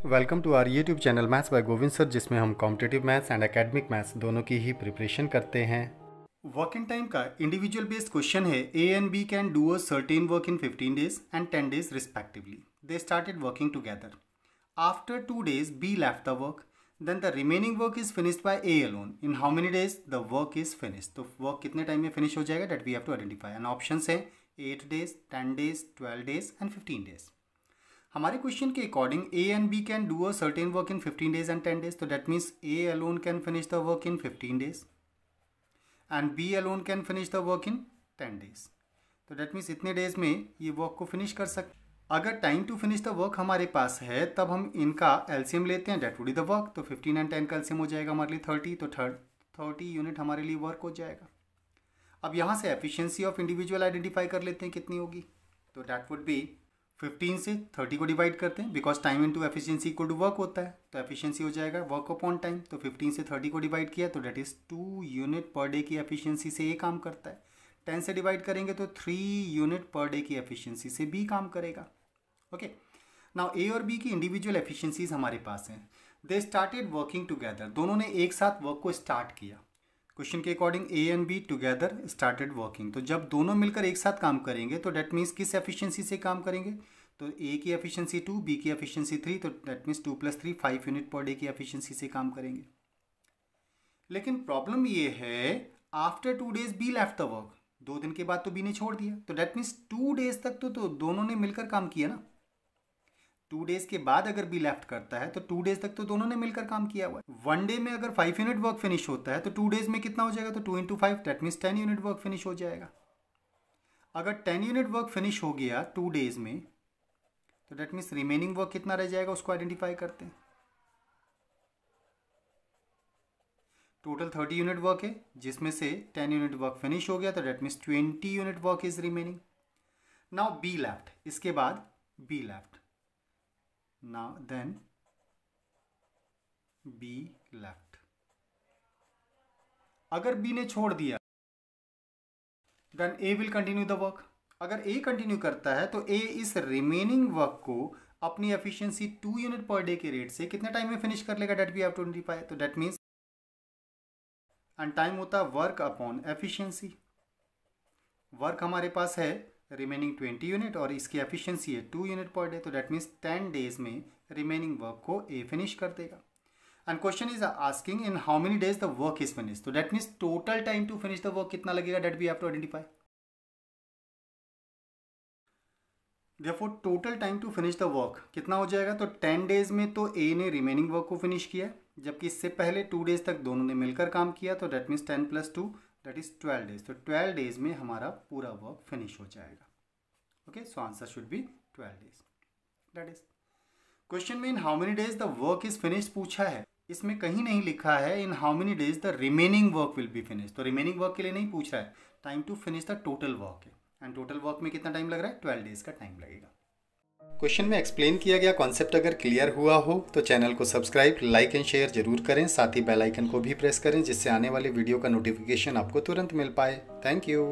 Welcome to our YouTube channel maths by Govind sir, जिसमें हम competitive maths and academic maths दोनों की ही प्रिपरेशन करते हैं। वर्किंग टाइम का इंडिविजुअल बेस्ड क्वेश्चन है। A and B can do a certain work in 15 days and 10 days respectively. They started working together. After 2 days B left the work, then the remaining work is finished by A alone. In how many days the work is finished? तो work कितने time में finish हो जाएगा, that we have to identify. And options है 8 days, 10 days, 12 days and 15 days। हमारे question के according A and B can do a certain work in 15 days and 10 days, तो that means A alone can finish the work in 15 days and B alone can finish the work in 10 days। तो that means इतने days में ये work को finish कर सकते। अगर time to finish the work हमारे पास है तब हम इनका एलसीएम लेते हैं, that would be the work. तो 15 एंड 10 का एलसीएम हो जाएगा हमारे लिए 30, तो 30 यूनिट हमारे लिए वर्क हो जाएगा। अब यहाँ से एफिशिएंसी ऑफ इंडिविजुअल आइडेंटिफाई कर लेते हैं कितनी होगी। तो दैट वुड बी 15 से 30 को डिवाइड करते हैं, because time into efficiency equal to work होता है। तो एफिशिएंसी हो जाएगा वर्क अपॉन टाइम। तो 15 से 30 को डिवाइड किया तो that is 2 unit per day की एफिशिएंसी से ए काम करता है। 10 से डिवाइड करेंगे तो 3 यूनिट पर डे की एफिशिएंसी से बी काम करेगा। ओके, नाउ ए और बी की इंडिविजुअल एफिशिएंसीज हमारे पास हैं। दे स्टार्टेड वर्किंग टुगेदर, दोनों ने एक साथ वर्क को स्टार्ट किया। क्वेश्चन के according A and be together started working, तो जब दोनों मिलकर एक साथ काम करेंगे तो डेट मीन्स किस एफिशिएंसी से काम करेंगे? तो ए की एफिशिएंसी 2, बी की एफिशिएंसी 3, तो that means 2 + 3 5 unit per day की एफिशिएंसी से काम करेंगे। लेकिन प्रॉब्लम ये है, after 2 days B left the work, 2 दिन के बाद तो बी ने छोड़ दिया। तो डेट मीन्स 2 days तक तो दोनों ने मिलकर काम किया ना। 2 days के बाद अगर बी लेफ्ट करता है तो 2 days तक तो दोनों ने मिलकर काम किया हुआ है। 1 day में अगर 5 यूनिट वर्क फिनिश होता है तो 2 days में कितना हो जाएगा? तो 2 × 5 that means 10 unit work finish हो जाएगा। अगर 10 यूनिट वर्क फिनिश हो गया 2 days में, तो दैट मीन्स रिमेनिंग वर्क कितना रह जाएगा, उसको आइडेंटिफाई करते हैं। टोटल 30 यूनिट वर्क है, जिसमें से 10 यूनिट वर्क फिनिश हो गया, तो that means 20 unit work is remaining. Now B left, इसके बाद B left, now then B left. अगर बी ने छोड़ दिया then A will continue the work. अगर ए कंटिन्यू करता है तो ए इस रिमेनिंग वर्क को अपनी एफिशिएंसी 2 यूनिट पर डे के रेट से कितने टाइम में फिनिश कर लेगा, that we have to identify. तो डेट मीन्स एंड टाइम होता है वर्क अपॉन एफिशिएंसी। वर्क हमारे पास है रिमेनिंग 20 यूनिट और इसकी एफिशिएंसी है 2 यूनिट पर डे, तो डेट मीन्स 10 days में रिमेनिंग वर्क को ए फिनिश कर देगा। And question is asking in how many days the work is finish, तो that means total time to finish the work कितना लगेगा, that we have to identify. Therefore total time to finish the work कितना हो जाएगा? तो 10 days में तो ए ने रिमेनिंग वर्क को फिनिश किया, जबकि इससे पहले 2 days तक दोनों ने मिलकर काम किया, तो that means 10 + 2 that is 12 days। तो 12 days में हमारा पूरा वर्क फिनिश हो जाएगा। Okay, so answer should be 12 days। That is question में in how many days the work is finish पूछा है। इसमें कहीं नहीं लिखा है in how many days the remaining work will be finish. तो रिमेनिंग वर्क के लिए नहीं पूछ रहा है, time to finish the total work है। एंड टोटल वर्क में कितना टाइम लग रहा है? 12 days का टाइम लगेगा। क्वेश्चन में एक्सप्लेन किया गया कॉन्सेप्ट अगर क्लियर हुआ हो तो चैनल को सब्सक्राइब, लाइक एंड शेयर जरूर करें। साथ ही बेल आइकन को भी प्रेस करें, जिससे आने वाली वीडियो का नोटिफिकेशन आपको तुरंत मिल पाए। Thank you.